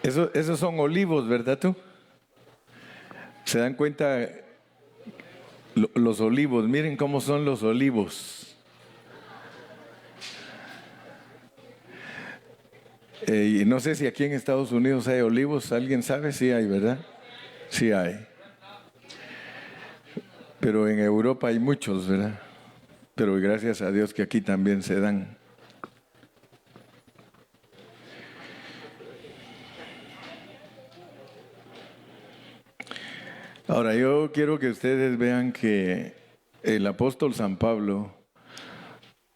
Esos son olivos, ¿verdad tú? ¿Se dan cuenta? Los olivos, miren cómo son los olivos. Y no sé si aquí en Estados Unidos hay olivos, ¿alguien sabe? Sí hay, ¿verdad? Sí hay. Pero en Europa hay muchos, ¿verdad? Pero gracias a Dios que aquí también se dan. Ahora, yo quiero que ustedes vean que el apóstol San Pablo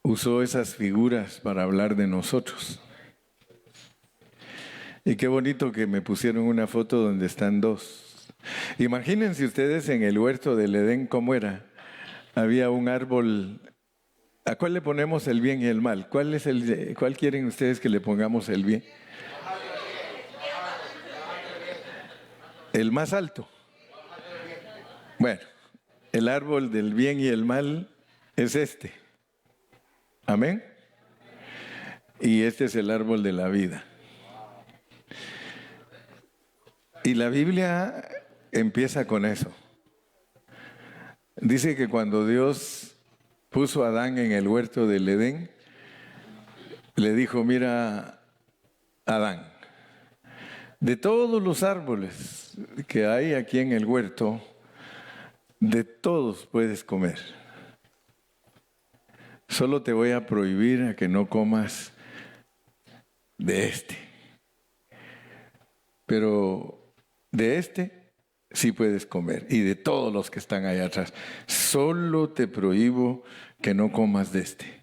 usó esas figuras para hablar de nosotros. Y qué bonito que me pusieron una foto donde están dos. Imagínense ustedes en el huerto del Edén cómo era. Había un árbol. ¿A cuál le ponemos el bien y el mal? ¿Cuál quieren ustedes que le pongamos el bien? El más alto. Bueno, el árbol del bien y el mal es este. Amén. Y este es el árbol de la vida. Y la Biblia empieza con eso. Dice que cuando Dios puso a Adán en el huerto del Edén, le dijo, mira, Adán, de todos los árboles que hay aquí en el huerto, de todos puedes comer. Solo te voy a prohibir a que no comas de este. Pero de este sí puedes comer. Y de todos los que están allá atrás. Solo te prohíbo que no comas de este.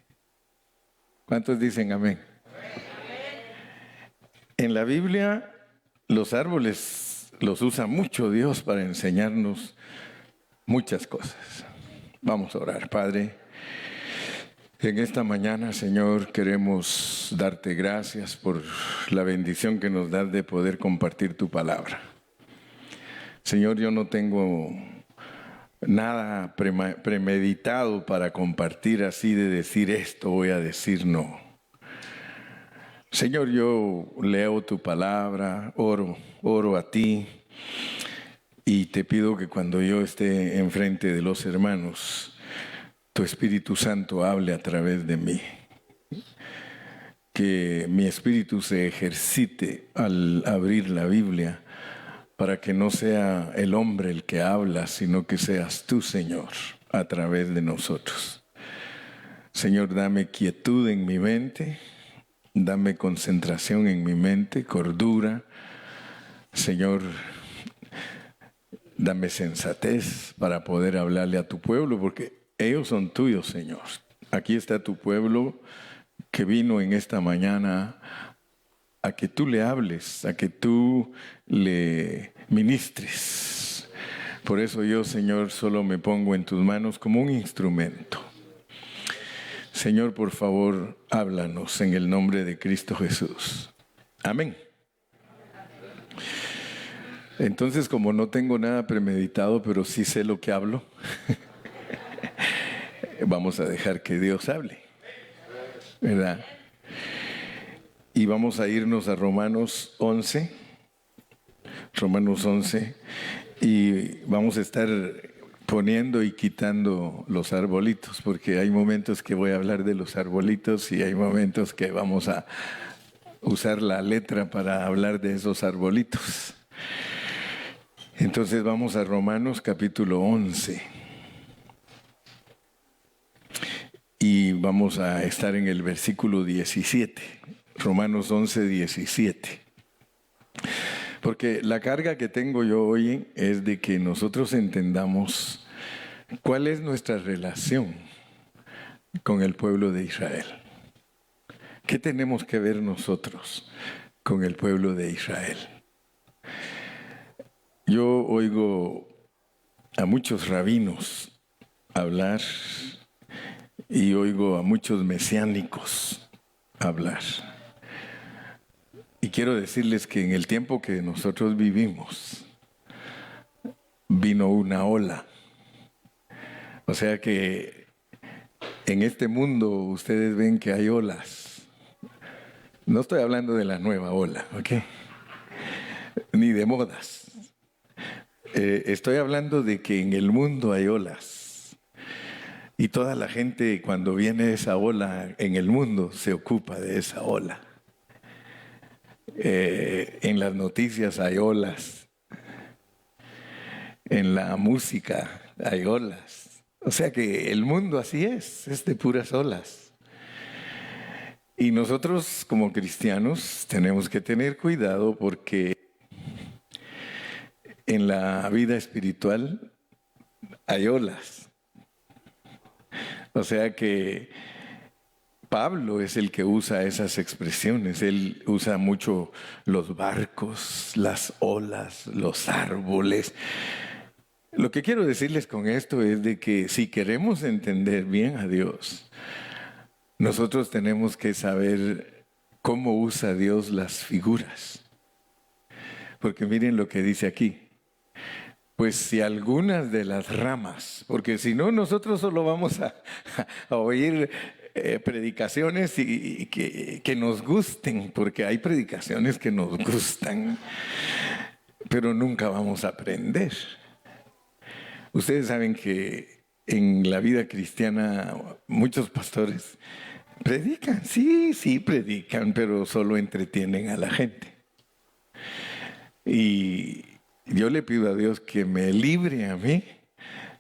¿Cuántos dicen amén? En la Biblia, los árboles los usa mucho Dios para enseñarnos muchas cosas. Vamos a orar, Padre. En esta mañana, Señor, queremos darte gracias por la bendición que nos das de poder compartir tu palabra. Señor, yo no tengo nada premeditado para compartir así de decir esto, voy a decir no. Señor, yo leo tu palabra, oro a ti y te pido que cuando yo esté enfrente de los hermanos, tu Espíritu Santo hable a través de mí. Que mi espíritu se ejercite al abrir la Biblia para que no sea el hombre el que habla, sino que seas tú, Señor, a través de nosotros. Señor, dame quietud en mi mente, dame concentración en mi mente, cordura. Señor, dame sensatez para poder hablarle a tu pueblo, porque ellos son tuyos, Señor. Aquí está tu pueblo que vino en esta mañana a que tú le hables, a que tú le ministres. Por eso yo, Señor, solo me pongo en tus manos como un instrumento. Señor, por favor, háblanos en el nombre de Cristo Jesús. Amén. Entonces, como no tengo nada premeditado, pero sí sé lo que hablo, vamos a dejar que Dios hable, ¿verdad? Y vamos a irnos a Romanos 11, y vamos a estar poniendo y quitando los arbolitos, porque hay momentos que voy a hablar de los arbolitos y hay momentos que vamos a usar la letra para hablar de esos arbolitos. Entonces vamos a Romanos capítulo 11. Y vamos a estar en el versículo 17. Romanos 11, 17. Porque la carga que tengo yo hoy es de que nosotros entendamos cuál es nuestra relación con el pueblo de Israel. ¿Qué tenemos que ver nosotros con el pueblo de Israel? Yo oigo a muchos rabinos hablar y oigo a muchos mesiánicos hablar. Y quiero decirles que en el tiempo que nosotros vivimos, vino una ola. O sea que en este mundo ustedes ven que hay olas. No estoy hablando de la nueva ola, ¿ok? ni de modas. Estoy hablando de que en el mundo hay olas. Y toda la gente, cuando viene esa ola en el mundo, se ocupa de esa ola. En las noticias hay olas. En la música hay olas. O sea que el mundo así es de puras olas. Y nosotros como cristianos tenemos que tener cuidado porque en la vida espiritual hay olas. O sea que Pablo es el que usa esas expresiones. Él usa mucho los barcos, las olas, los árboles. Lo que quiero decirles con esto es de que si queremos entender bien a Dios, nosotros tenemos que saber cómo usa Dios las figuras. Porque miren lo que dice aquí. Pues si algunas de las ramas, porque si no nosotros solo vamos a oír predicaciones y que nos gusten, porque hay predicaciones que nos gustan, pero nunca vamos a aprender. Ustedes saben que en la vida cristiana muchos pastores predican, sí predican, pero solo entretienen a la gente. Y yo le pido a Dios que me libre a mí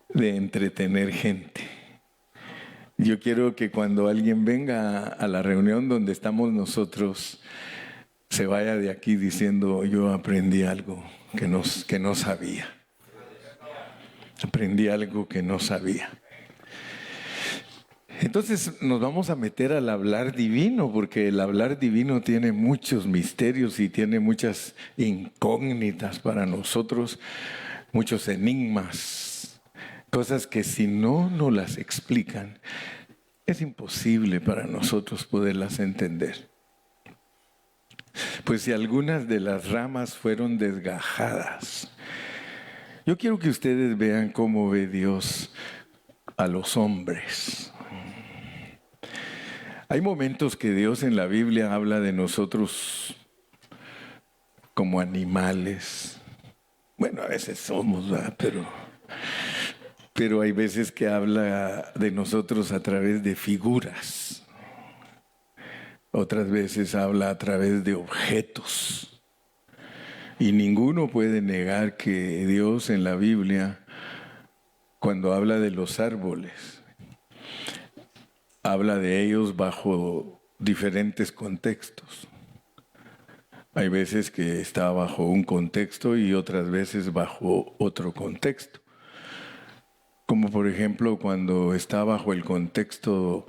de entretener gente. Yo quiero que cuando alguien venga a la reunión donde estamos nosotros, se vaya de aquí diciendo, yo aprendí algo que no sabía. Aprendí algo que no sabía. Entonces nos vamos a meter al hablar divino, porque el hablar divino tiene muchos misterios y tiene muchas incógnitas para nosotros, muchos enigmas, cosas que si no nos las explican, es imposible para nosotros poderlas entender. Pues si algunas de las ramas fueron desgajadas, yo quiero que ustedes vean cómo ve Dios a los hombres. Hay momentos que Dios en la Biblia habla de nosotros como animales. Bueno, a veces somos, ¿verdad? Pero hay veces que habla de nosotros a través de figuras. Otras veces habla a través de objetos. Y ninguno puede negar que Dios en la Biblia, cuando habla de los árboles, habla de ellos bajo diferentes contextos. Hay veces que está bajo un contexto y otras veces bajo otro contexto. Como por ejemplo cuando está bajo el contexto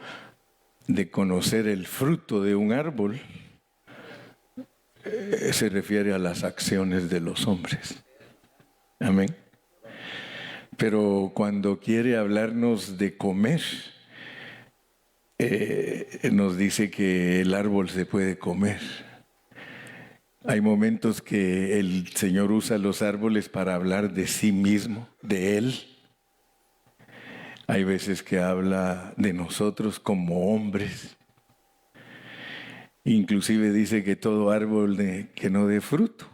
de conocer el fruto de un árbol, se refiere a las acciones de los hombres. Amén. Pero cuando quiere hablarnos de comer, nos dice que el árbol se puede comer. Hay momentos que el Señor usa los árboles para hablar de sí mismo, de Él. Hay veces que habla de nosotros como hombres. Inclusive dice que todo árbol que no dé fruto,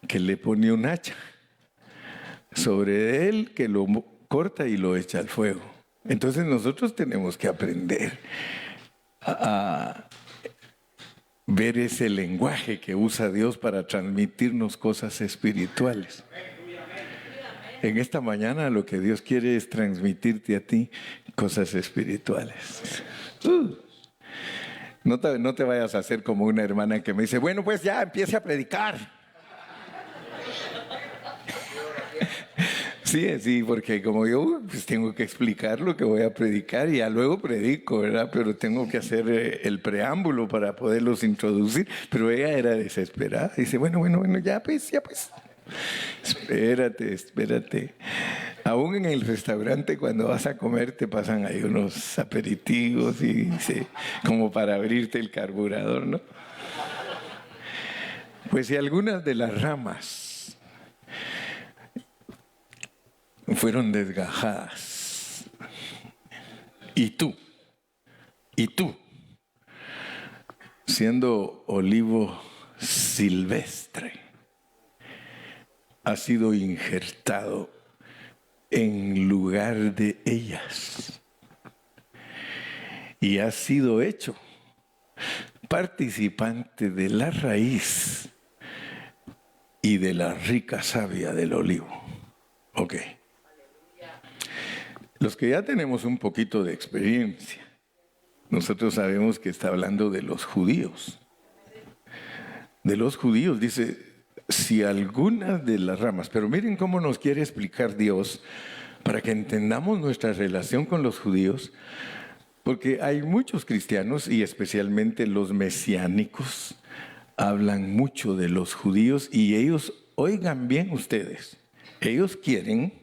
que le pone un hacha sobre él, que lo corta y lo echa al fuego. Entonces nosotros tenemos que aprender a ver ese lenguaje que usa Dios para transmitirnos cosas espirituales. En esta mañana lo que Dios quiere es transmitirte a ti cosas espirituales. No te vayas a hacer como una hermana que me dice, bueno, pues ya empiece a predicar. Sí, porque como yo pues tengo que explicar lo que voy a predicar y ya luego predico, ¿verdad? Pero tengo que hacer el preámbulo para poderlos introducir. Pero ella era desesperada. Dice, bueno, ya pues. Espérate. Aún en el restaurante cuando vas a comer te pasan ahí unos aperitivos y dice, como para abrirte el carburador, ¿no? Pues si algunas de las ramas fueron desgajadas y tú, siendo olivo silvestre, ha sido injertado en lugar de ellas y ha sido hecho participante de la raíz y de la rica savia del olivo. Ok. Los que ya tenemos un poquito de experiencia, nosotros sabemos que está hablando de los judíos. De los judíos, dice, si algunas de las ramas, pero miren cómo nos quiere explicar Dios para que entendamos nuestra relación con los judíos, porque hay muchos cristianos y especialmente los mesiánicos hablan mucho de los judíos y ellos, oigan bien ustedes, ellos quieren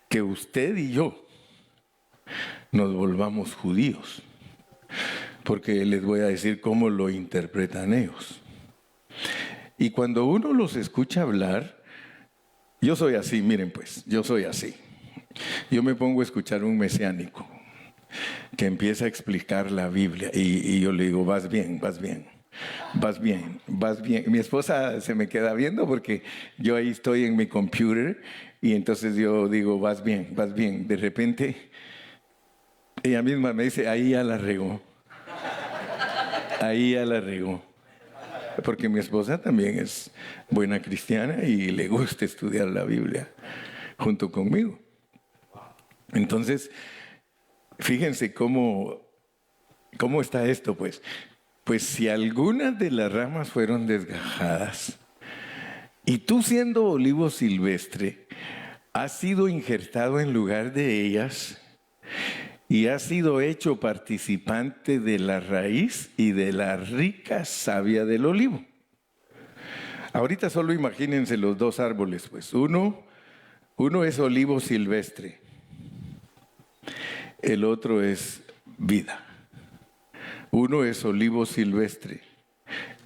que usted y yo nos volvamos judíos, porque les voy a decir cómo lo interpretan ellos. Y cuando uno los escucha hablar, yo soy así, miren pues, yo soy así. Yo me pongo a escuchar un mesiánico que empieza a explicar la Biblia y yo le digo, vas bien, vas bien, vas bien, vas bien. Mi esposa se me queda viendo porque yo ahí estoy en mi computer y entonces yo digo, vas bien, vas bien. De repente, ella misma me dice, ahí ya la regó. Ahí ya la regó. Porque mi esposa también es buena cristiana y le gusta estudiar la Biblia junto conmigo. Entonces, fíjense cómo está esto, pues. Pues si algunas de las ramas fueron desgajadas, y tú siendo olivo silvestre, has sido injertado en lugar de ellas, y has sido hecho participante de la raíz y de la rica savia del olivo. Ahorita solo imagínense los dos árboles, pues. Uno es olivo silvestre, el otro es vida. Uno es olivo silvestre,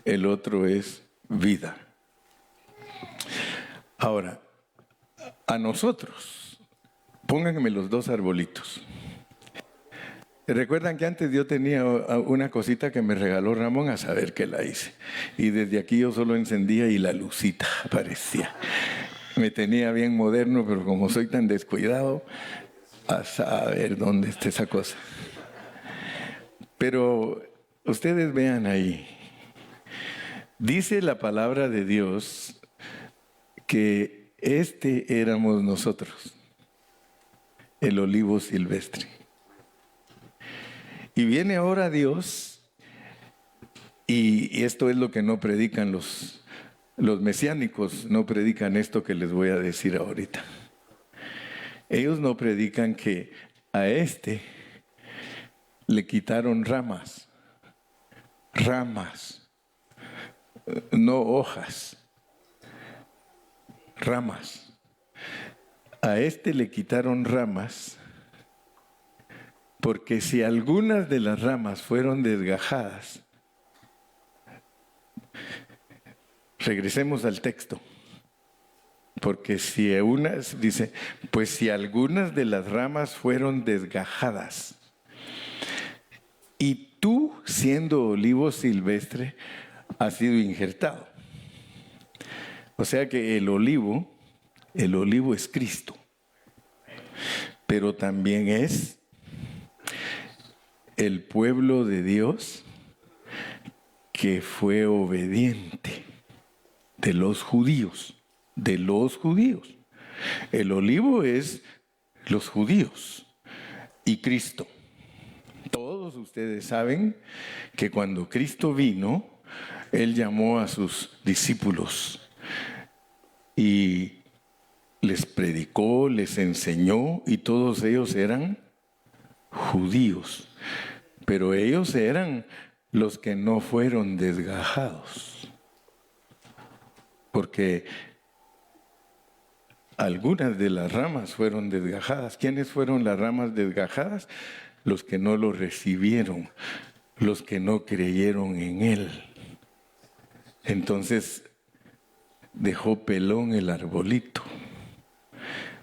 el otro es vida. Ahora, a nosotros, pónganme los dos arbolitos. ¿Recuerdan que antes yo tenía una cosita que me regaló Ramón? A saber que la hice. Y desde aquí yo solo encendía y la lucita aparecía. Me tenía bien moderno, pero como soy tan descuidado, a saber dónde está esa cosa. Pero ustedes vean ahí. Dice la palabra de Dios que éramos nosotros, el olivo silvestre. Y viene ahora Dios, y esto es lo que no predican los mesiánicos, no predican esto que les voy a decir ahorita. Ellos no predican que a le quitaron ramas, no hojas, ramas. A le quitaron ramas, porque si algunas de las ramas fueron desgajadas, regresemos al texto, porque dice, pues si algunas de las ramas fueron desgajadas, y tú, siendo olivo silvestre, has sido injertado. O sea que el olivo es Cristo, pero también es el pueblo de Dios que fue obediente de los judíos. El olivo es los judíos y Cristo. Todos ustedes saben que cuando Cristo vino, Él llamó a sus discípulos y les predicó, les enseñó, y todos ellos eran judíos. Pero ellos eran los que no fueron desgajados. Porque algunas de las ramas fueron desgajadas. ¿Quiénes fueron las ramas desgajadas? Los que no lo recibieron, los que no creyeron en Él. Entonces dejó pelón el arbolito.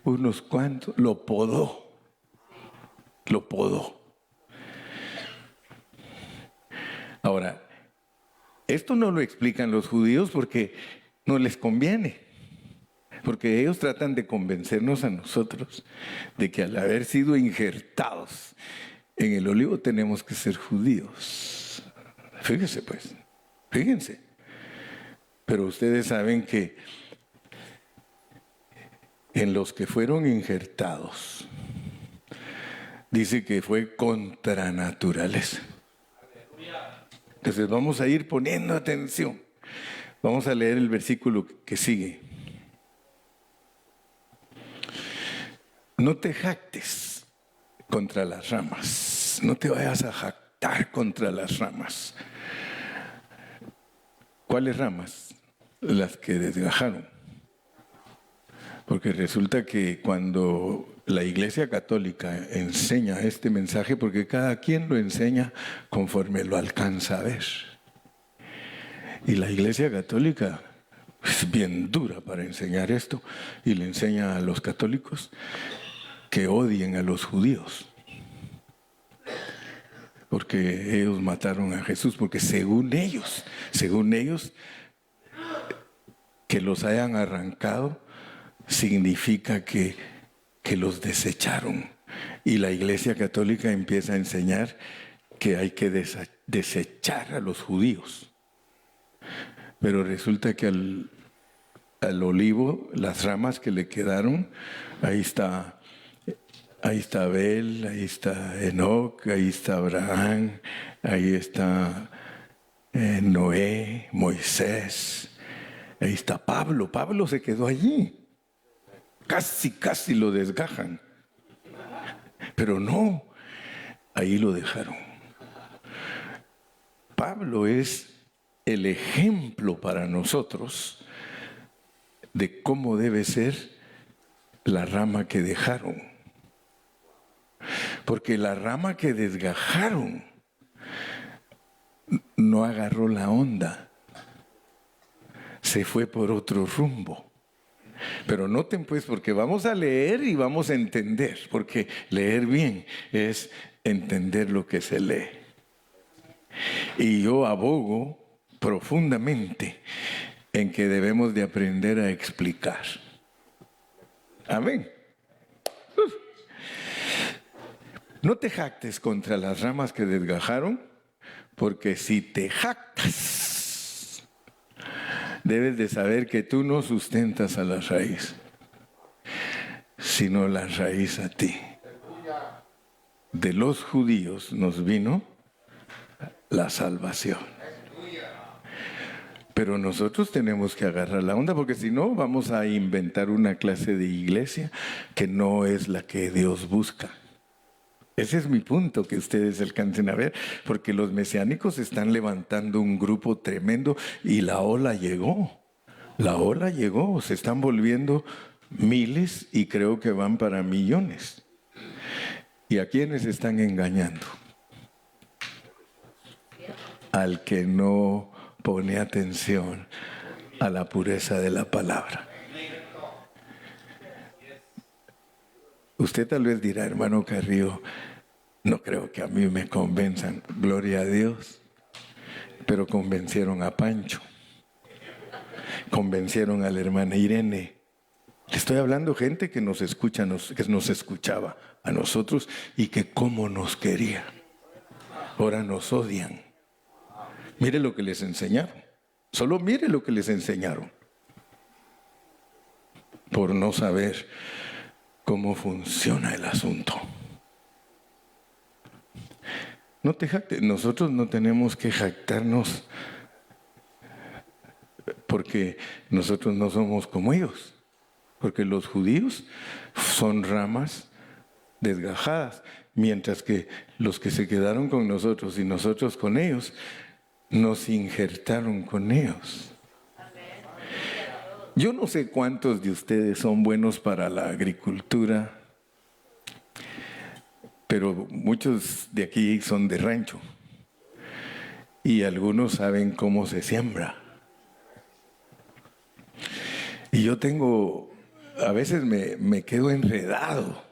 Unos cuantos, lo podó. Ahora, esto no lo explican los judíos porque no les conviene. Porque ellos tratan de convencernos a nosotros de que al haber sido injertados en el olivo tenemos que ser judíos. Fíjense pues, fíjense. Pero ustedes saben que en los que fueron injertados, dice que fue contra naturaleza. Entonces vamos a ir poniendo atención. Vamos a leer el versículo que sigue. No te jactes contra las ramas. No te vayas a jactar contra las ramas. ¿Cuáles ramas? Las que desgajaron. Porque resulta que cuando la Iglesia Católica enseña este mensaje, porque cada quien lo enseña conforme lo alcanza a ver. Y la Iglesia Católica es bien dura para enseñar esto y le enseña a los católicos que odien a los judíos. Porque ellos mataron a Jesús, porque según ellos, que los hayan arrancado significa que los desecharon. Y la Iglesia Católica empieza a enseñar que hay que desechar a los judíos. Pero resulta que al olivo, las ramas que le quedaron, ahí está Abel, ahí está Enoc, ahí está Abraham, ahí está Noé, Moisés, ahí está Pablo. Pablo se quedó allí. Casi lo desgajan. Pero no, ahí lo dejaron. Pablo es el ejemplo para nosotros de cómo debe ser la rama que dejaron. Porque la rama que desgajaron no agarró la onda, se fue por otro rumbo. Pero noten pues, porque vamos a leer y vamos a entender, porque leer bien es entender lo que se lee. Y yo abogo profundamente en que debemos de aprender a explicar. Amén. No te jactes contra las ramas que desgajaron, porque si te jactas, debes de saber que tú no sustentas a la raíz, sino la raíz a ti. De los judíos nos vino la salvación. Pero nosotros tenemos que agarrar la onda, porque si no vamos a inventar una clase de iglesia que no es la que Dios busca. Ese es mi punto, que ustedes alcancen a ver, porque los mesiánicos están levantando un grupo tremendo y la ola llegó. La ola llegó, se están volviendo miles y creo que van para millones. ¿Y a quiénes están engañando? Al que no pone atención a la pureza de la palabra. Usted tal vez dirá, hermano Carrillo, no creo que a mí me convenzan, gloria a Dios, pero convencieron a Pancho, convencieron a la hermana Irene. Le estoy hablando gente que nos escucha, que nos escuchaba a nosotros y que cómo nos quería. Ahora nos odian. Mire lo que les enseñaron. Solo mire lo que les enseñaron. Por no saber cómo funciona el asunto. No te jactes. Nosotros no tenemos que jactarnos porque nosotros no somos como ellos. Porque los judíos son ramas desgajadas, mientras que los que se quedaron con nosotros y nosotros con ellos, nos injertaron con ellos. Yo no sé cuántos de ustedes son buenos para la agricultura, pero muchos de aquí son de rancho y algunos saben cómo se siembra. Y yo a veces me quedo enredado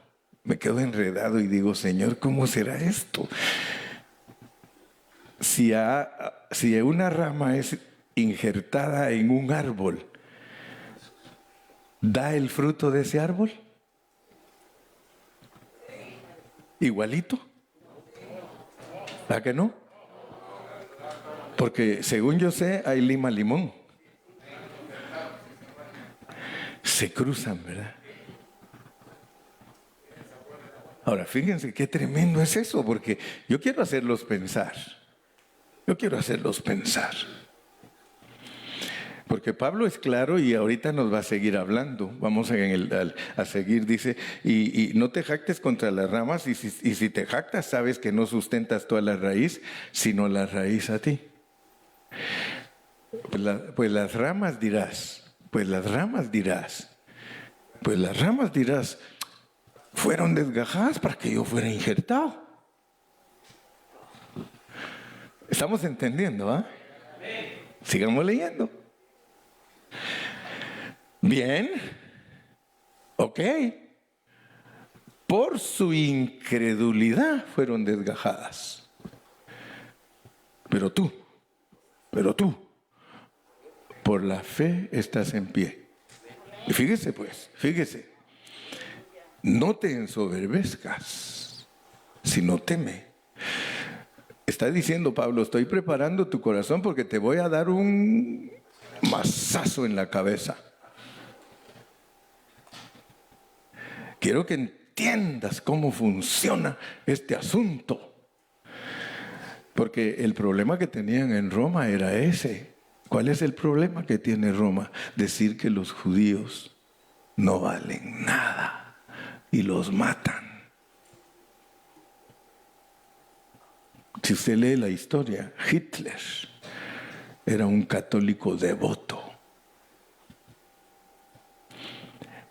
y digo, Señor, ¿cómo será esto? Si una rama es injertada en un árbol, ¿Da el fruto de ese árbol? ¿Igualito? ¿A que no? Porque según yo sé, hay lima limón. Se cruzan, ¿verdad? Ahora, fíjense qué tremendo es eso, porque yo quiero hacerlos pensar. Yo quiero hacerlos pensar. Porque Pablo es claro y ahorita nos va a seguir hablando. Vamos a seguir, dice, y no te jactes contra las ramas, y si te jactas, sabes que no sustentas tú a la raíz, sino la raíz a ti. Pues las ramas dirás, fueron desgajadas para que yo fuera injertado. ¿Estamos entendiendo, ah? Sigamos leyendo. Bien, ok. Por su incredulidad fueron desgajadas. Pero tú, por la fe estás en pie. Y fíjese, no te ensoberbezcas, sino teme. Está diciendo Pablo, estoy preparando tu corazón porque te voy a dar un mazazo en la cabeza. Quiero que entiendas cómo funciona este asunto. Porque el problema que tenían en Roma era ese. ¿Cuál es el problema que tiene Roma? Decir que los judíos no valen nada y los matan. Si usted lee la historia, Hitler era un católico devoto.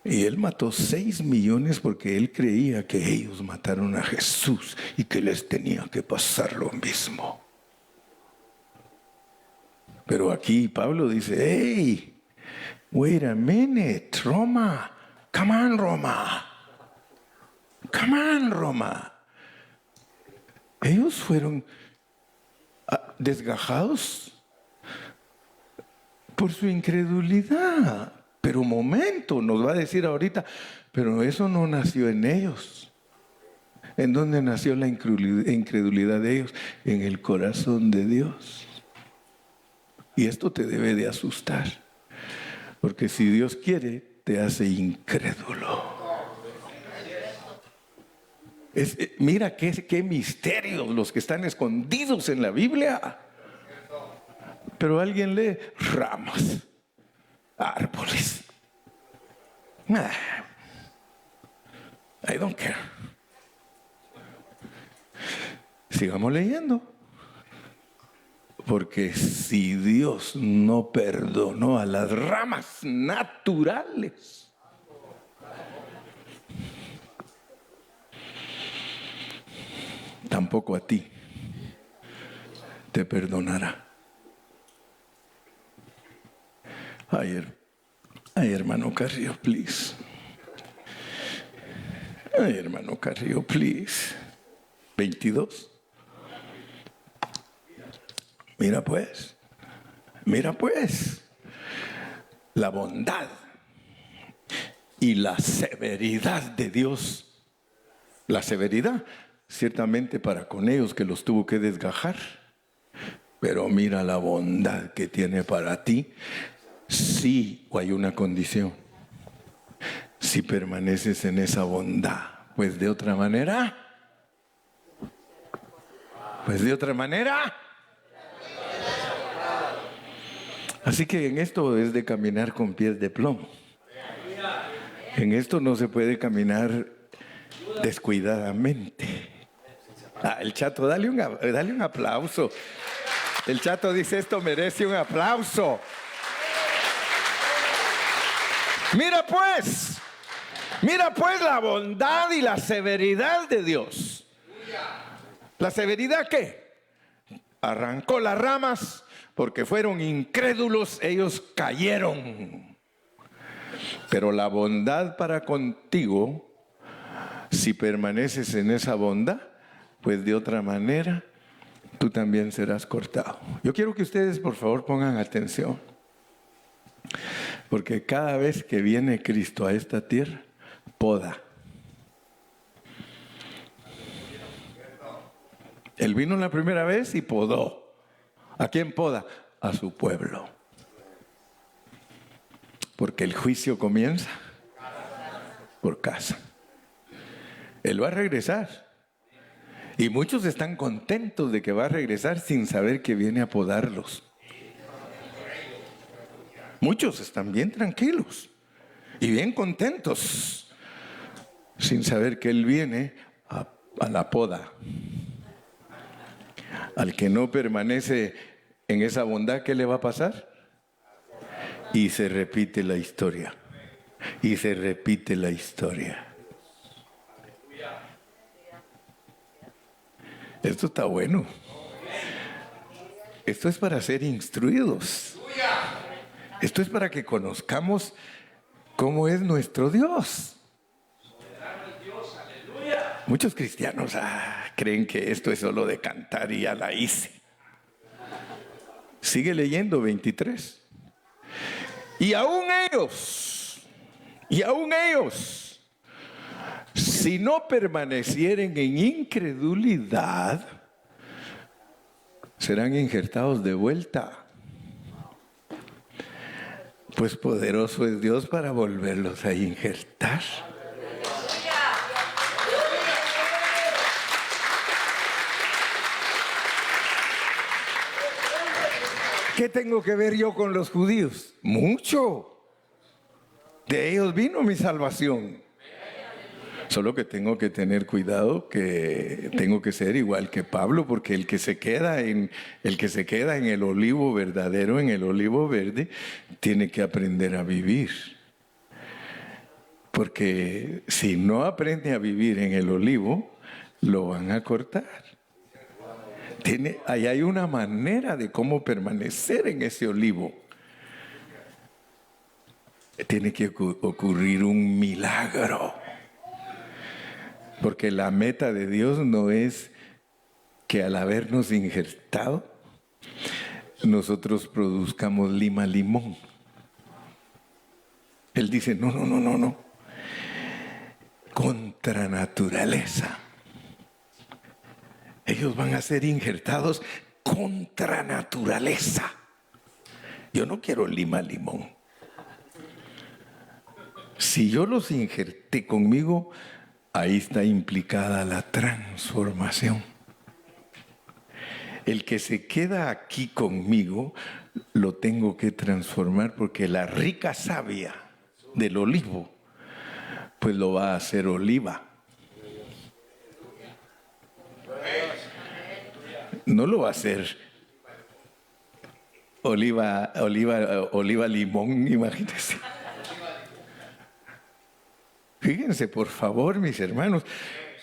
Y él mató 6 millones porque él creía que ellos mataron a Jesús y que les tenía que pasar lo mismo. Pero aquí Pablo dice, hey, wait a minute, Roma, come on Roma. Ellos fueron desgajados por su incredulidad. Pero un momento, nos va a decir ahorita, pero eso no nació en ellos. ¿En dónde nació la incredulidad de ellos? En el corazón de Dios. Y esto te debe de asustar, porque si Dios quiere, te hace incrédulo. Mira qué misterios los que están escondidos en la Biblia. Pero alguien lee ramas, árboles. I don't care. Sigamos leyendo. Porque si Dios no perdonó a las ramas naturales, tampoco a ti te perdonará. Ay, hermano Carrillo, please. Ay, hermano Carrillo, please. 22. Mira pues, la bondad y la severidad de Dios. La severidad, ciertamente para con ellos que los tuvo que desgajar, pero mira la bondad que tiene para ti. Sí, o hay una condición. Si permaneces en esa bondad, pues de otra manera. Así que en esto es de caminar con pies de plomo. En esto no se puede caminar descuidadamente. El Chato, dale un aplauso. El Chato dice, esto merece un aplauso. Mira pues la bondad y la severidad de Dios. ¿La severidad qué? Arrancó las ramas. Porque fueron incrédulos, ellos cayeron. Pero la bondad para contigo, si permaneces en esa bondad, pues de otra manera, tú también serás cortado. Yo quiero que ustedes, por favor, pongan atención. Porque cada vez que viene Cristo a esta tierra, poda. Él vino la primera vez y podó. ¿A quién poda? A su pueblo. Porque el juicio comienza por casa. Él va a regresar. Y muchos están contentos de que va a regresar sin saber que viene a podarlos. Muchos están bien tranquilos y bien contentos sin saber que Él viene a la poda. Al que no permanece en esa bondad, ¿qué le va a pasar? Y se repite la historia. Y se repite la historia. Esto está bueno. Esto es para ser instruidos. Esto es para que conozcamos cómo es nuestro Dios. Muchos cristianos creen que esto es solo de cantar y ya la hice. Sigue leyendo 23. Y aún ellos, si no permanecieren en incredulidad, serán injertados de vuelta. Pues poderoso es Dios para volverlos a injertar. ¿Qué tengo que ver yo con los judíos? Mucho. De ellos vino mi salvación. Solo que tengo que tener cuidado, que tengo que ser igual que Pablo, porque el que se queda en el olivo verdadero, en el olivo verde, tiene que aprender a vivir. Porque si no aprende a vivir en el olivo, lo van a cortar. Ahí hay una manera de cómo permanecer en ese olivo. Tiene que ocurrir un milagro. Porque la meta de Dios no es que al habernos injertado, nosotros produzcamos lima limón. Él dice, no. Contra naturaleza. Ellos van a ser injertados contra naturaleza. Yo no quiero lima limón. Si yo los injerté conmigo, ahí está implicada la transformación. El que se queda aquí conmigo, lo tengo que transformar porque la rica savia del olivo, pues lo va a hacer oliva. No lo va a hacer oliva limón, imagínense. Fíjense, por favor, mis hermanos,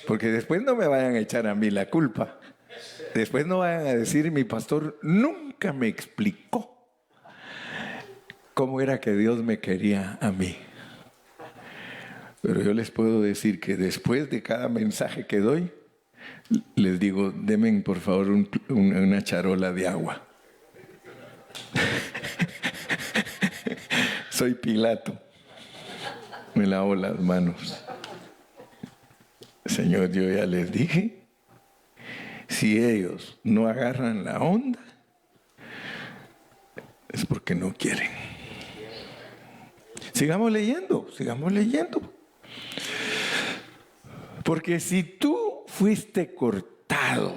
porque después no me vayan a echar a mí la culpa. Después no vayan a decir, mi pastor nunca me explicó cómo era que Dios me quería a mí. Pero yo les puedo decir que después de cada mensaje que doy, les digo, denme por favor una charola de agua. Soy Pilato. Me lavo las manos. Señor, yo ya les dije, si ellos no agarran la onda, es porque no quieren. Sigamos leyendo. Porque si tú fuiste cortado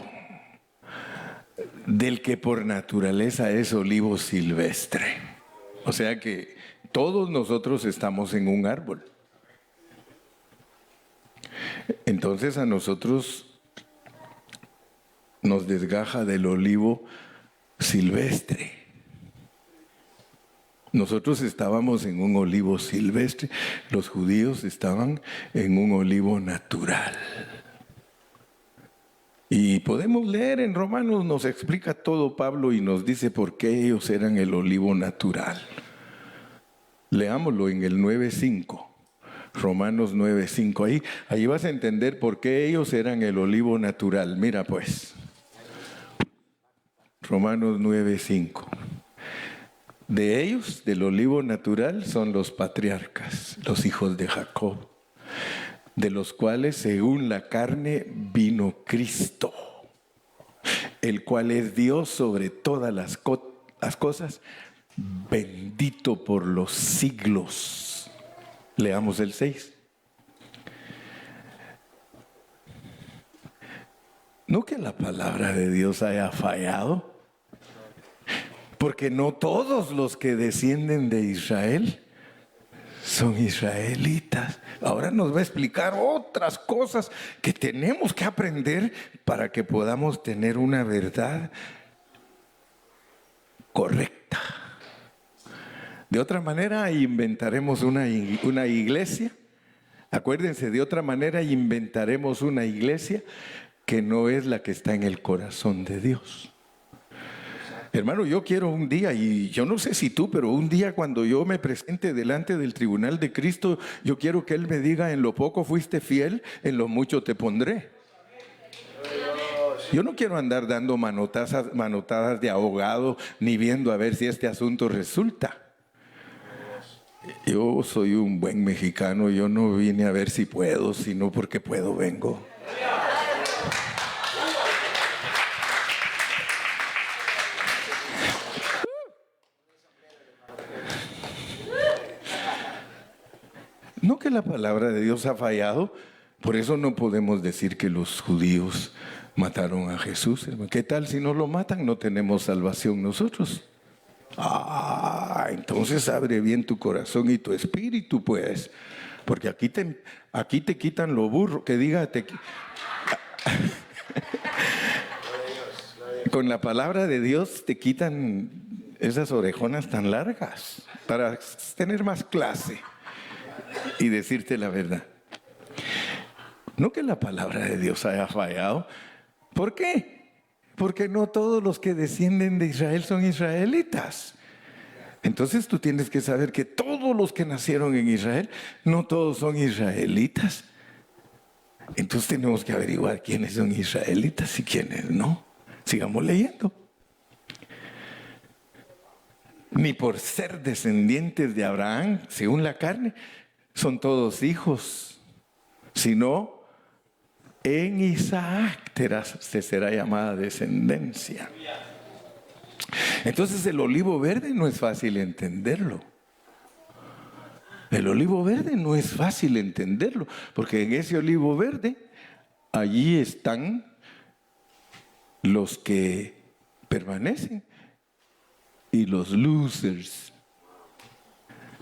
del que por naturaleza es olivo silvestre, o sea que todos nosotros estamos en un árbol. Entonces a nosotros nos desgaja del olivo silvestre. Nosotros estábamos en un olivo silvestre, los judíos estaban en un olivo natural. Y podemos leer en Romanos, nos explica todo Pablo y nos dice por qué ellos eran el olivo natural. Leámoslo en el 9:5, Romanos 9:5. Ahí vas a entender por qué ellos eran el olivo natural. Mira pues, Romanos 9:5. De ellos, del olivo natural, son los patriarcas, los hijos de Jacob, de los cuales, según la carne, vino Cristo, el cual es Dios sobre todas las cosas, bendito por los siglos. Leamos el 6. No que la palabra de Dios haya fallado, porque no todos los que descienden de Israel son israelitas. Ahora nos va a explicar otras cosas que tenemos que aprender para que podamos tener una verdad correcta. De otra manera inventaremos una iglesia. Acuérdense, de otra manera inventaremos una iglesia que no es la que está en el corazón de Dios. Hermano, yo quiero un día, y yo no sé si tú, pero un día cuando yo me presente delante del tribunal de Cristo, yo quiero que Él me diga: en lo poco fuiste fiel, en lo mucho te pondré. Yo no quiero andar dando manotadas de abogado, ni viendo a ver si este asunto resulta. Yo soy un buen mexicano, yo no vine a ver si puedo, sino porque puedo vengo. No que la palabra de Dios ha fallado, por eso no podemos decir que los judíos mataron a Jesús. ¿Qué tal si no lo matan? No tenemos salvación nosotros. Entonces abre bien tu corazón y tu espíritu, pues, porque aquí te quitan lo burro, que diga, con la palabra de Dios te quitan esas orejonas tan largas para tener más clase y decirte la verdad. No que la palabra de Dios haya fallado. ¿Por qué? Porque no todos los que descienden de Israel son israelitas. Entonces tú tienes que saber que todos los que nacieron en Israel, no todos son israelitas. Entonces tenemos que averiguar quiénes son israelitas y quiénes no. Sigamos leyendo. Ni por ser descendientes de Abraham, según la carne, son todos hijos, sino en Isaac te será llamada descendencia. Entonces el olivo verde no es fácil entenderlo. El olivo verde no es fácil entenderlo, porque en ese olivo verde, allí están los que permanecen y los losers.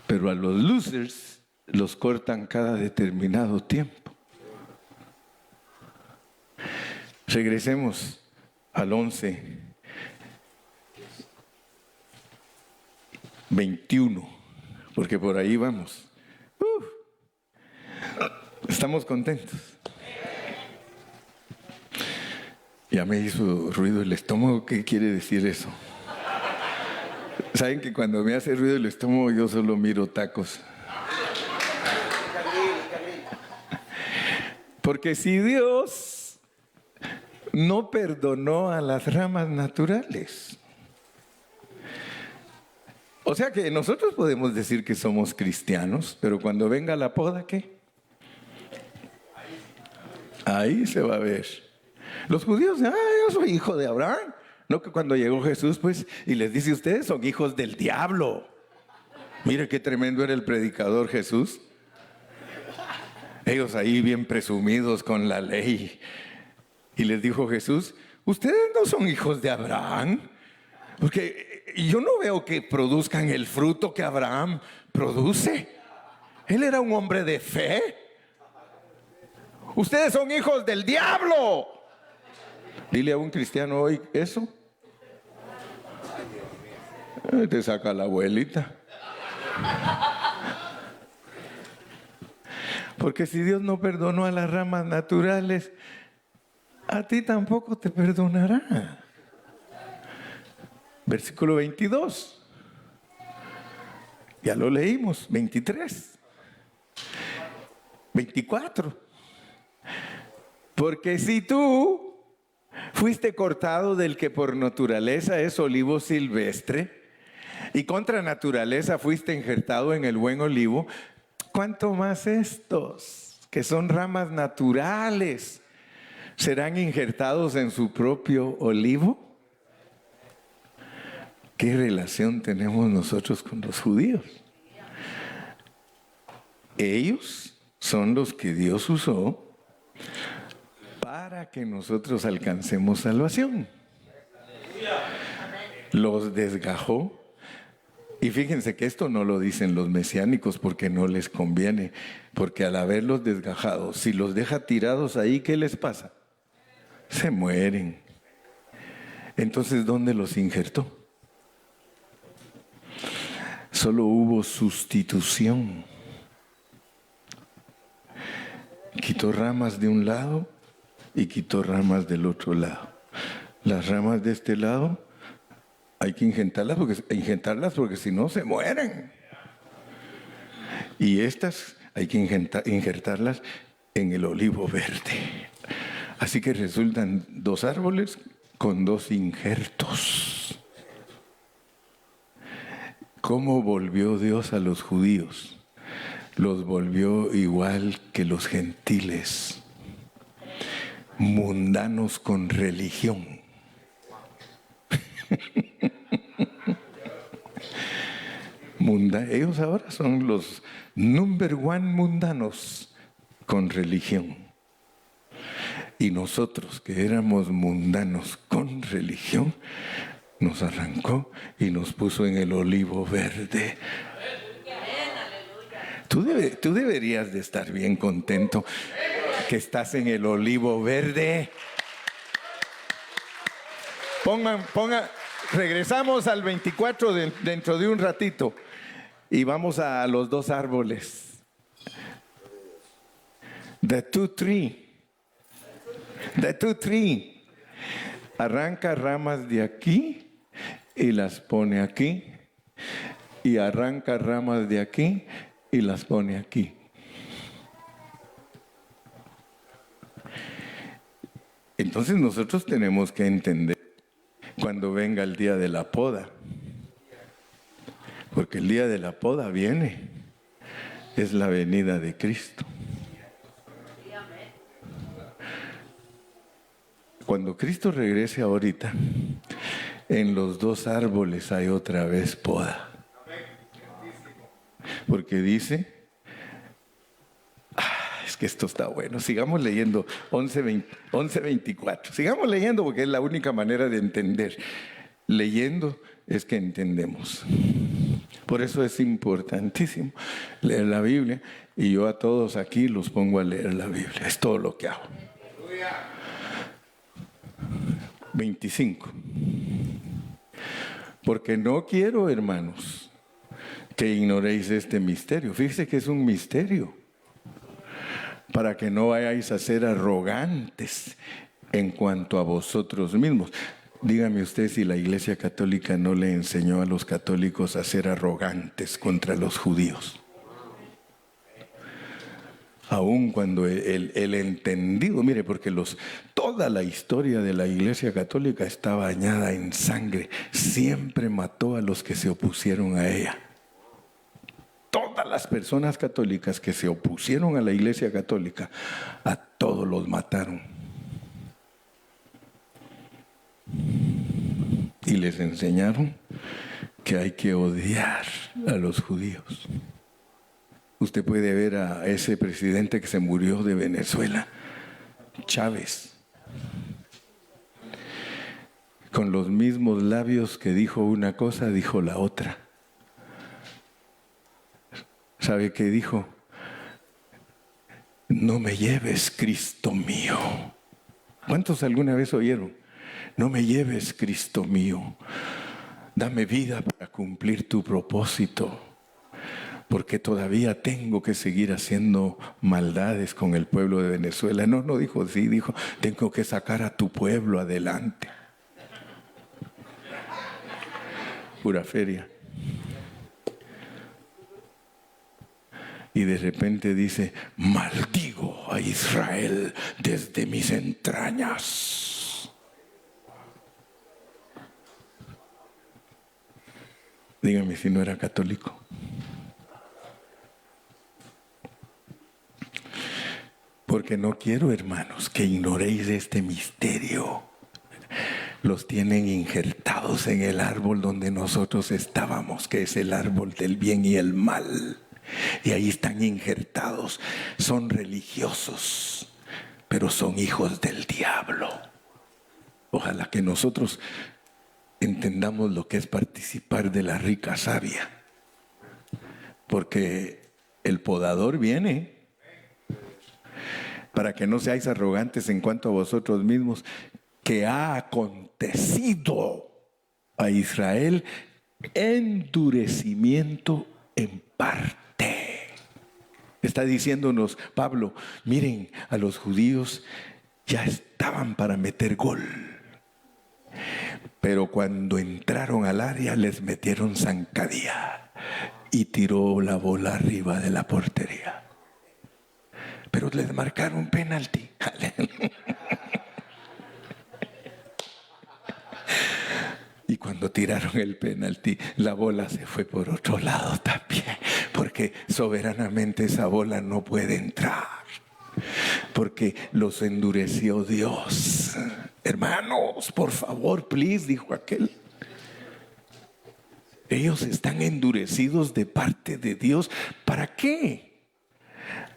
Pero a los losers los cortan cada determinado tiempo. Regresemos al 11:21, porque por ahí vamos. Estamos contentos. Ya me hizo ruido el estómago. ¿Qué quiere decir eso? Saben que cuando me hace ruido el estómago yo solo miro tacos. Porque si Dios no perdonó a las ramas naturales, o sea que nosotros podemos decir que somos cristianos, pero cuando venga la poda, ¿qué? Ahí se va a ver. Los judíos, yo soy hijo de Abraham. No que cuando llegó Jesús, pues, y les dice: ustedes son hijos del diablo. Mire qué tremendo era el predicador Jesús. Ellos ahí bien presumidos con la ley. Y les dijo Jesús: ustedes no son hijos de Abraham, porque yo no veo que produzcan el fruto que Abraham produce. Él era un hombre de fe. Ustedes son hijos del diablo. Dile a un cristiano hoy eso. Te saca la abuelita. Porque si Dios no perdonó a las ramas naturales, a ti tampoco te perdonará. Versículo 22. Ya lo leímos. 23. 24. Porque si tú fuiste cortado del que por naturaleza es olivo silvestre, y contra naturaleza fuiste injertado en el buen olivo, ¿cuánto más estos, que son ramas naturales, serán injertados en su propio olivo? ¿Qué relación tenemos nosotros con los judíos? Ellos son los que Dios usó para que nosotros alcancemos salvación. Los desgajó. Y fíjense que esto no lo dicen los mesiánicos porque no les conviene. Porque al haberlos desgajado, si los deja tirados ahí, ¿qué les pasa? Se mueren. Entonces, ¿dónde los injertó? Solo hubo sustitución. Quitó ramas de un lado y quitó ramas del otro lado. Las ramas de este lado hay que injertarlas porque si no se mueren. Y estas hay que injertarlas en el olivo verde. Así que resultan 2 árboles con 2 injertos. ¿Cómo volvió Dios a los judíos? Los volvió igual que los gentiles, mundanos con religión. Ellos ahora son los number one mundanos con religión. Y nosotros que éramos mundanos con religión, nos arrancó y nos puso en el olivo verde. Tú deberías de estar bien contento que estás en el olivo verde. Regresamos al 24 dentro de un ratito y vamos a los 2 árboles. The two tree. Arranca ramas de aquí y las pone aquí. Y arranca ramas de aquí y las pone aquí. Entonces nosotros tenemos que entender cuando venga el día de la poda. Porque el día de la poda viene. Es la venida de Cristo. Cuando Cristo regrese ahorita, en los 2 árboles hay otra vez poda. Porque dice, es que esto está bueno, sigamos leyendo 11:24. Sigamos leyendo porque es la única manera de entender. Leyendo es que entendemos. Por eso es importantísimo leer la Biblia. Y yo a todos aquí los pongo a leer la Biblia. Es todo lo que hago. 25. Porque no quiero, hermanos, que ignoréis este misterio. Fíjese que es un misterio. Para que no vayáis a ser arrogantes en cuanto a vosotros mismos. Dígame usted si la Iglesia Católica no le enseñó a los católicos a ser arrogantes contra los judíos. Aun cuando el entendido, mire, porque toda la historia de la Iglesia Católica está bañada en sangre. Siempre mató a los que se opusieron a ella. Todas las personas católicas que se opusieron a la Iglesia Católica, a todos los mataron. Y les enseñaron que hay que odiar a los judíos. Usted puede ver a ese presidente que se murió de Venezuela, Chávez, con los mismos labios que dijo una cosa, dijo la otra. ¿Sabe qué dijo? No me lleves, Cristo mío. ¿Cuántos alguna vez oyeron? No me lleves, Cristo mío. Dame vida para cumplir tu propósito. Porque todavía tengo que seguir haciendo maldades con el pueblo de Venezuela. No dijo así, dijo, tengo que sacar a tu pueblo adelante. Pura feria. Y de repente dice, maldigo a Israel desde mis entrañas. Dígame si no era católico. Porque no quiero, hermanos, que ignoréis este misterio. Los tienen injertados en el árbol donde nosotros estábamos, que es el árbol del bien y el mal. Y ahí están injertados. Son religiosos, pero son hijos del diablo. Ojalá que nosotros entendamos lo que es participar de la rica savia. Porque el podador viene para que no seáis arrogantes en cuanto a vosotros mismos, que ha acontecido a Israel endurecimiento en parte. Está diciéndonos Pablo, miren, a los judíos ya estaban para meter gol, pero cuando entraron al área les metieron zancadilla y tiró la bola arriba de la portería. Pero les marcaron penalti. Y cuando tiraron el penalti, la bola se fue por otro lado también, porque soberanamente esa bola no puede entrar, porque los endureció Dios. Hermanos, por favor, please, dijo aquel. Ellos están endurecidos de parte de Dios. ¿Para qué?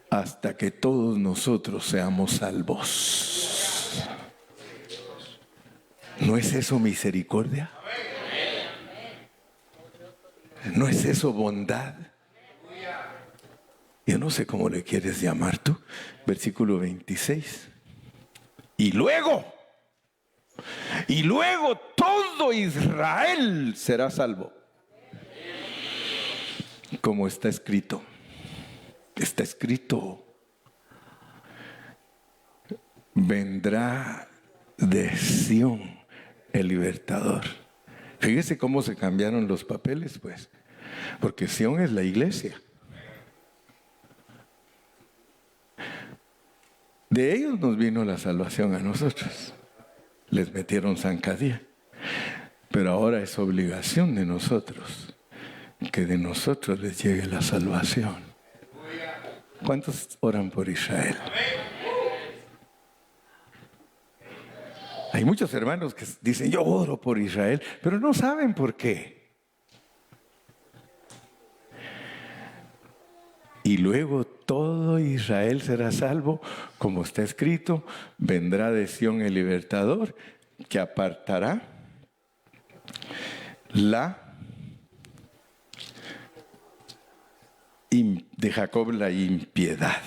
Hasta que todos nosotros seamos salvos. ¿No es eso misericordia? ¿No es eso bondad? Yo no sé cómo le quieres llamar tú. Versículo 26. Y luego todo Israel será salvo. Como está escrito. Está escrito, vendrá de Sión el libertador. Fíjese cómo se cambiaron los papeles, pues, porque Sión es la iglesia. De ellos nos vino la salvación a nosotros. Les metieron zancadilla. Pero ahora es obligación de nosotros que de nosotros les llegue la salvación. ¿Cuántos oran por Israel? Hay muchos hermanos que dicen, yo oro por Israel, pero no saben por qué. Y luego todo Israel será salvo, como está escrito, vendrá de Sión el libertador, que apartará de Jacob la impiedad.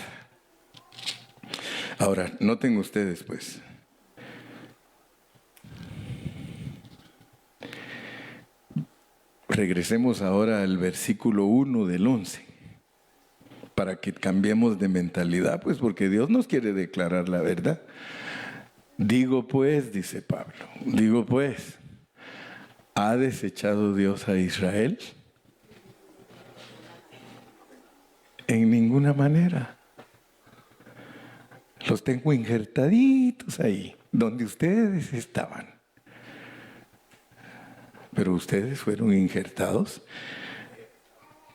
Ahora, noten ustedes pues, regresemos ahora al versículo 1 del 11, para que cambiemos de mentalidad, pues porque Dios nos quiere declarar la verdad. Digo pues, dice Pablo, digo pues, ¿ha desechado Dios a Israel? En ninguna manera. Los tengo injertaditos ahí, donde ustedes estaban. Pero ustedes fueron injertados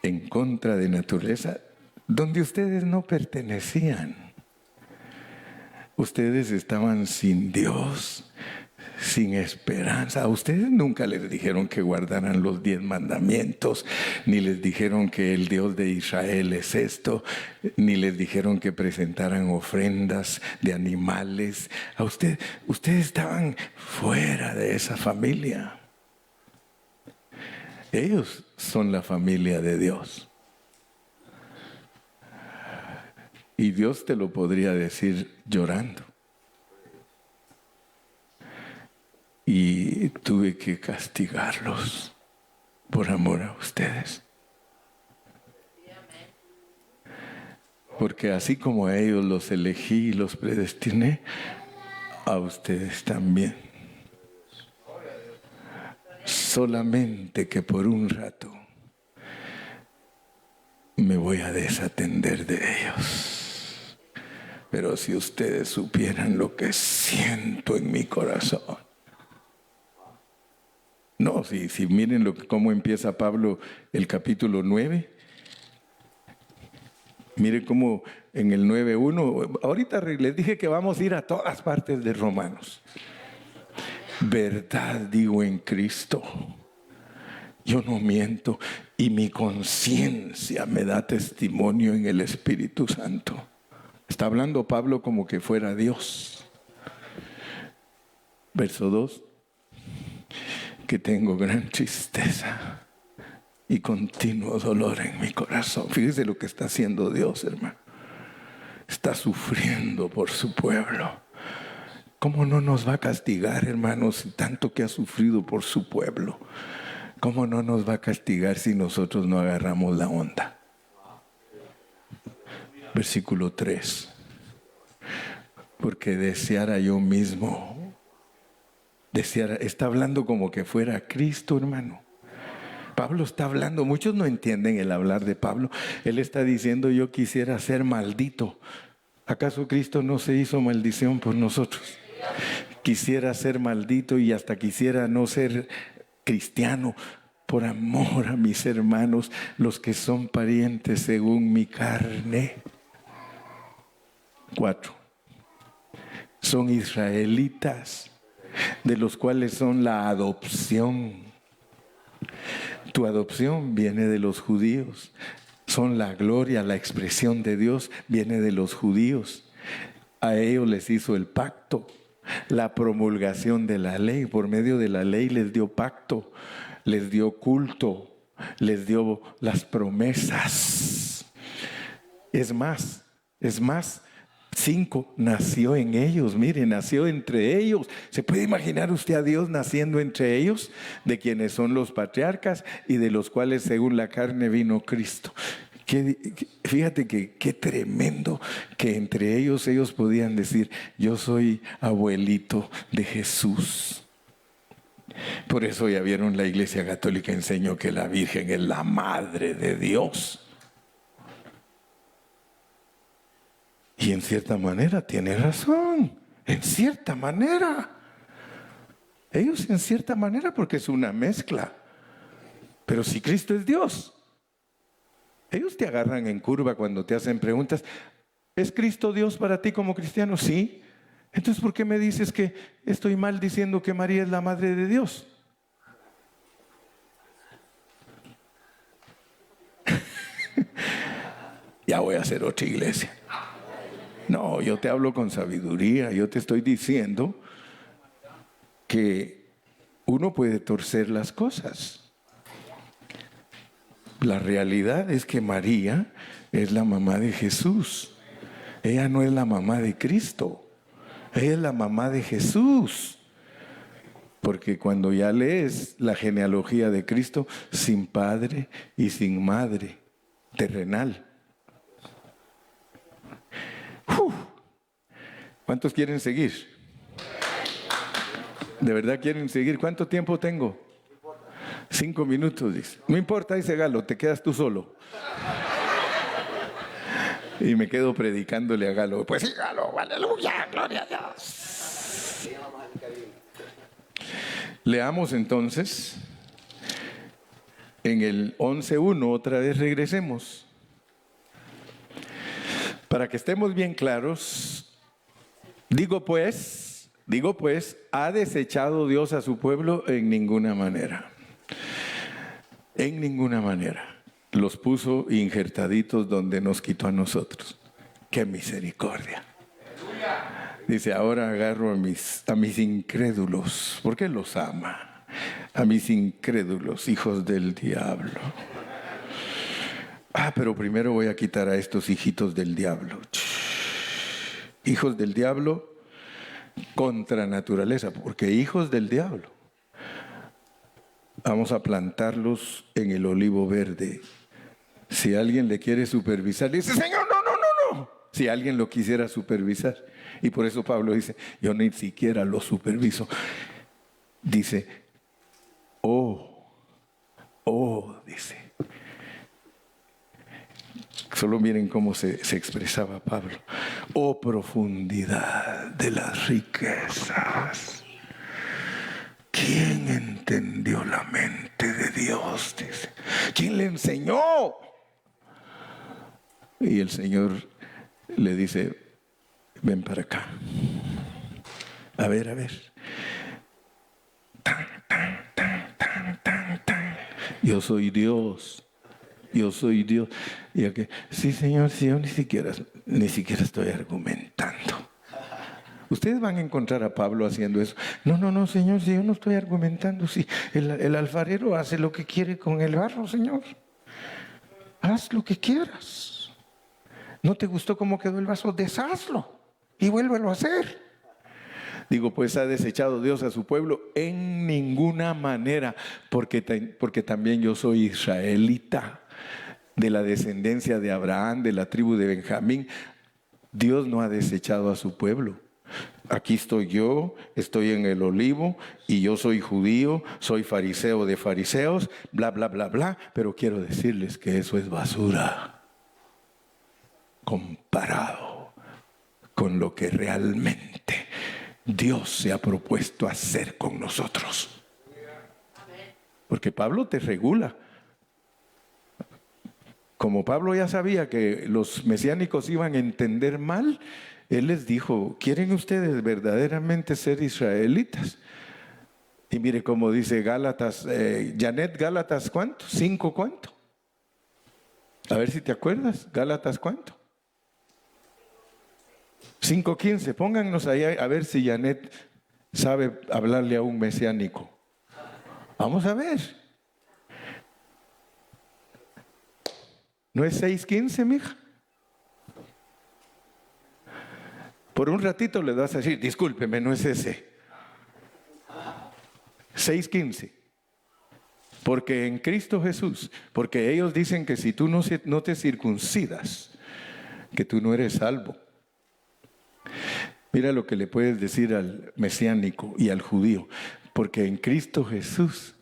en contra de naturaleza, donde ustedes no pertenecían. Ustedes estaban sin Dios, sin esperanza. A ustedes nunca les dijeron que guardaran los 10 mandamientos, ni les dijeron que el Dios de Israel es esto, ni les dijeron que presentaran ofrendas de animales. Ustedes estaban fuera de esa familia. Ellos son la familia de Dios. Y Dios te lo podría decir llorando. Y tuve que castigarlos por amor a ustedes. Porque así como a ellos los elegí y los predestiné, a ustedes también. Solamente que por un rato me voy a desatender de ellos. Pero si ustedes supieran lo que siento en mi corazón, No, si miren cómo empieza Pablo el capítulo 9. Mire cómo en el 9:1, ahorita les dije que vamos a ir a todas partes de Romanos. Verdad digo en Cristo, yo no miento, y mi conciencia me da testimonio en el Espíritu Santo. Está hablando Pablo como que fuera Dios. Verso 2, que tengo gran tristeza y continuo dolor en mi corazón. Fíjese lo que está haciendo Dios, hermano. Está sufriendo por su pueblo. ¿Cómo no nos va a castigar, hermanos, si tanto que ha sufrido por su pueblo? ¿Cómo no nos va a castigar si nosotros no agarramos la onda? Versículo 3. Porque deseara yo mismo, está hablando como que fuera Cristo, hermano. Pablo está hablando, muchos no entienden el hablar de Pablo. Él está diciendo, yo quisiera ser maldito. ¿Acaso Cristo no se hizo maldición por nosotros? Quisiera ser maldito y hasta quisiera no ser cristiano por amor a mis hermanos, los que son parientes según mi carne. 4. Son israelitas, de los cuales son la adopción. Tu adopción viene de los judíos. Son la gloria, la expresión de Dios, viene de los judíos. A ellos les hizo el pacto, la promulgación de la ley. Por medio de la ley les dio pacto, les dio culto, les dio las promesas. Es más, 5, nació en ellos, mire, nació entre ellos. ¿Se puede imaginar usted a Dios naciendo entre ellos? De quienes son los patriarcas y de los cuales según la carne vino Cristo. Fíjate que qué tremendo que entre ellos podían decir, yo soy abuelito de Jesús. Por eso ya vieron, la Iglesia Católica enseñó que la Virgen es la madre de Dios. Y en cierta manera tiene razón, en cierta manera. Ellos en cierta manera porque es una mezcla. Pero si Cristo es Dios, ellos te agarran en curva cuando te hacen preguntas. ¿Es Cristo Dios para ti como cristiano? Sí. Entonces, ¿por qué me dices que estoy mal diciendo que María es la madre de Dios? Ya voy a hacer otra iglesia. No, yo te hablo con sabiduría. Yo te estoy diciendo que uno puede torcer las cosas. La realidad es que María es la mamá de Jesús. Ella no es la mamá de Cristo. Ella es la mamá de Jesús. Porque cuando ya lees la genealogía de Cristo, sin padre y sin madre terrenal. ¿Cuántos quieren seguir? ¿De verdad quieren seguir? ¿Cuánto tiempo tengo? 5 minutos, dice. No importa, dice Galo, te quedas tú solo. Y me quedo predicándole a Galo. Pues sí, Galo, aleluya, gloria a Dios. Leamos entonces en el 11:1, otra vez regresemos. Para que estemos bien claros, digo pues, ¿ha desechado Dios a su pueblo? En ninguna manera. En ninguna manera. Los puso injertaditos donde nos quitó a nosotros. ¡Qué misericordia! Dice, ahora agarro a mis incrédulos, porque los ama. A mis incrédulos, hijos del diablo. Pero primero voy a quitar a estos hijitos del diablo. Hijos del diablo contra naturaleza, porque hijos del diablo. Vamos a plantarlos en el olivo verde. Si alguien le quiere supervisar, dice, Señor, no. Si alguien lo quisiera supervisar. Y por eso Pablo dice, yo ni siquiera lo superviso. Dice, dice. Solo miren cómo se expresaba Pablo. Oh, profundidad de las riquezas. ¿Quién entendió la mente de Dios? Dice. ¿Quién le enseñó? Y el Señor le dice, ven para acá. A ver, a ver. Tan, tan, tan, tan, tan, tan. Yo soy Dios. Yo soy Dios. Y aquí, sí, Señor, sí, yo ni siquiera estoy argumentando. Ustedes van a encontrar a Pablo haciendo eso. No, no, no, Señor, si yo no estoy argumentando. Si el alfarero hace lo que quiere con el barro, Señor. Haz lo que quieras. ¿No te gustó cómo quedó el vaso? Deshazlo y vuélvelo a hacer. Digo, pues ¿ha desechado Dios a su pueblo? En ninguna manera, porque también yo soy israelita, de la descendencia de Abraham, de la tribu de Benjamín. Dios no ha desechado a su pueblo. Aquí estoy yo, estoy en el olivo y yo soy judío, soy fariseo de fariseos, bla, bla, bla, bla, pero quiero decirles que eso es basura comparado con lo que realmente Dios se ha propuesto hacer con nosotros. Porque Pablo te regula. Como Pablo ya sabía que los mesiánicos iban a entender mal, él les dijo, ¿quieren ustedes verdaderamente ser israelitas? Y mire cómo dice Gálatas, Janet, Gálatas, ¿cuánto? ¿5 cuánto? A ver si te acuerdas, Gálatas, ¿cuánto? 5:15, pónganos ahí a ver si Janet sabe hablarle a un mesiánico. Vamos a ver. ¿No es 6:15, mija? Por un ratito le vas a decir, discúlpeme, no es ese. 6:15. Porque en Cristo Jesús, porque ellos dicen que si tú no te circuncidas, que tú no eres salvo. Mira lo que le puedes decir al mesiánico y al judío. Porque en Cristo Jesús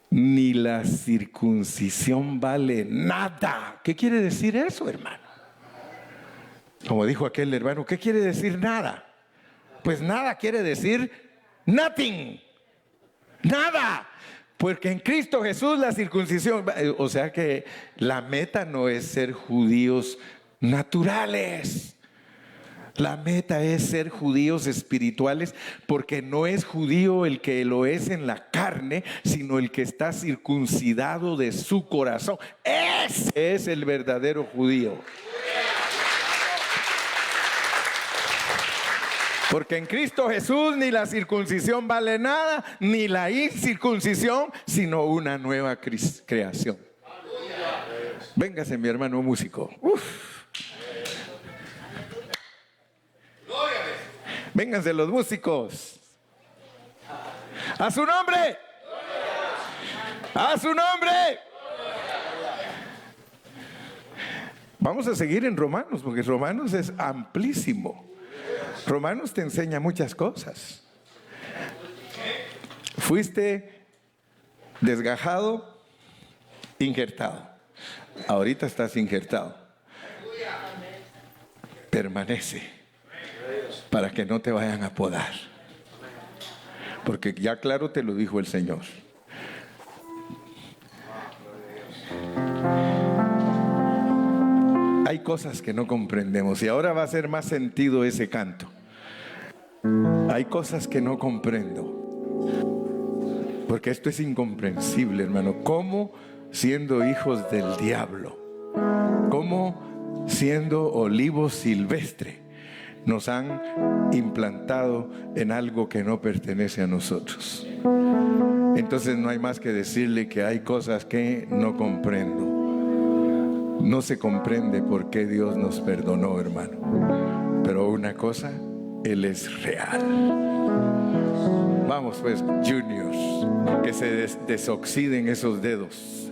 ni la circuncisión vale nada. ¿Qué quiere decir eso, hermano? Como dijo aquel hermano, ¿qué quiere decir nada? Pues nada quiere decir nothing. Nada. Porque en Cristo Jesús la circuncisión, o sea que la meta no es ser judíos naturales. La meta es ser judíos espirituales, porque no es judío el que lo es en la carne, sino el que está circuncidado de su corazón. Ese es el verdadero judío. Porque en Cristo Jesús ni la circuncisión vale nada, ni la incircuncisión, sino una nueva creación. Véngase, mi hermano músico. Vénganse los músicos. ¡A su nombre! ¡A su nombre! Vamos a seguir en Romanos, porque Romanos es amplísimo. Romanos te enseña muchas cosas. Fuiste desgajado, injertado. Ahorita estás injertado. Permanece para que no te vayan a podar. Porque ya claro te lo dijo el Señor. Hay cosas que no comprendemos y ahora va a hacer más sentido ese canto. Hay cosas que no comprendo. Porque esto es incomprensible, hermano. ¿Cómo siendo hijos del diablo? ¿Cómo siendo olivo silvestre nos han implantado en algo que no pertenece a nosotros? Entonces no hay más que decirle que hay cosas que no comprendo. No se comprende por qué Dios nos perdonó, hermano. Pero una cosa, Él es real. Vamos pues, juniors, que se desoxiden esos dedos.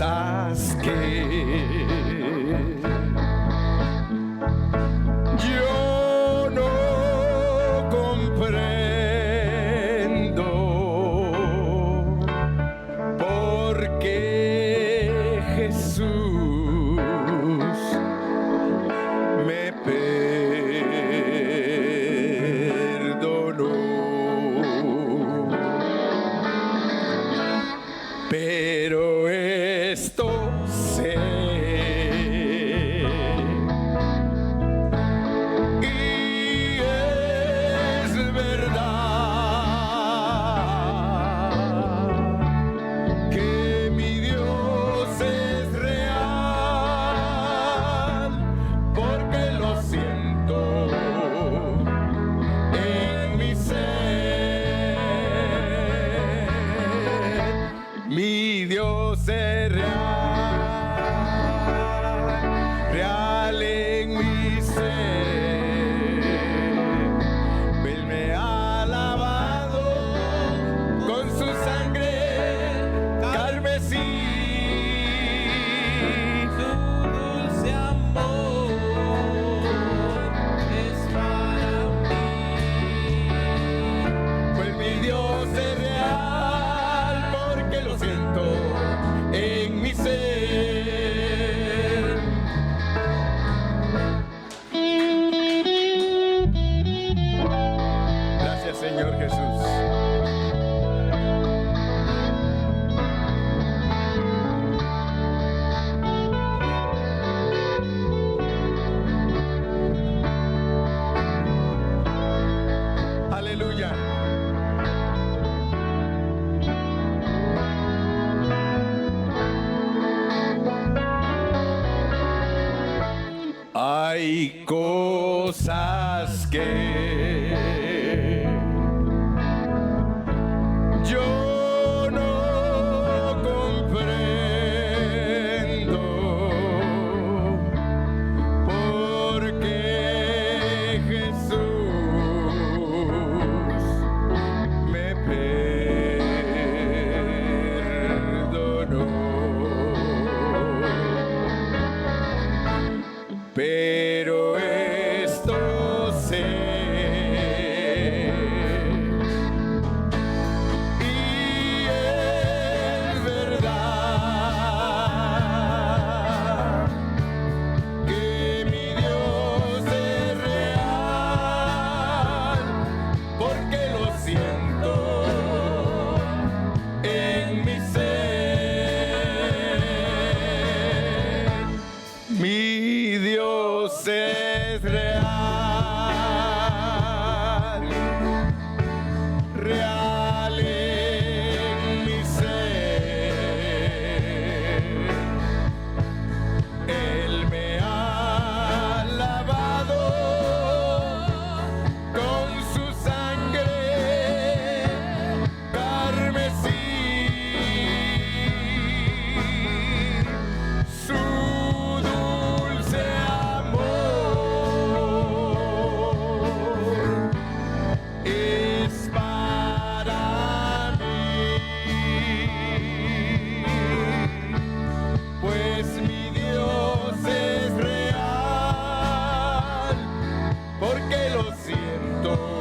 cosas que yo no comprendo, porque Jesús me perdonó. Pero esto sé, y es verdad que mi Dios es real, porque lo siento en mi ser. Mi Dios es real en mi ser. Él me ha lavado con su sangre carmesí. Su dulce amor es para mí. Pues mi Dios es real, porque lo siento en mi ser. Gracias, Señor Jesús. Aleluya. Hay cosas que yo no comprendo, porque Jesús me perdonó. Pero esto sé, y es verdad que mi Dios es real, porque lo siento en mi ser. Mi Dios es real, real en mi ser. Él me ha lavado con su sangre carmesí. Su dulce amor es para mí. Pues mi Dios es real, porque lo siento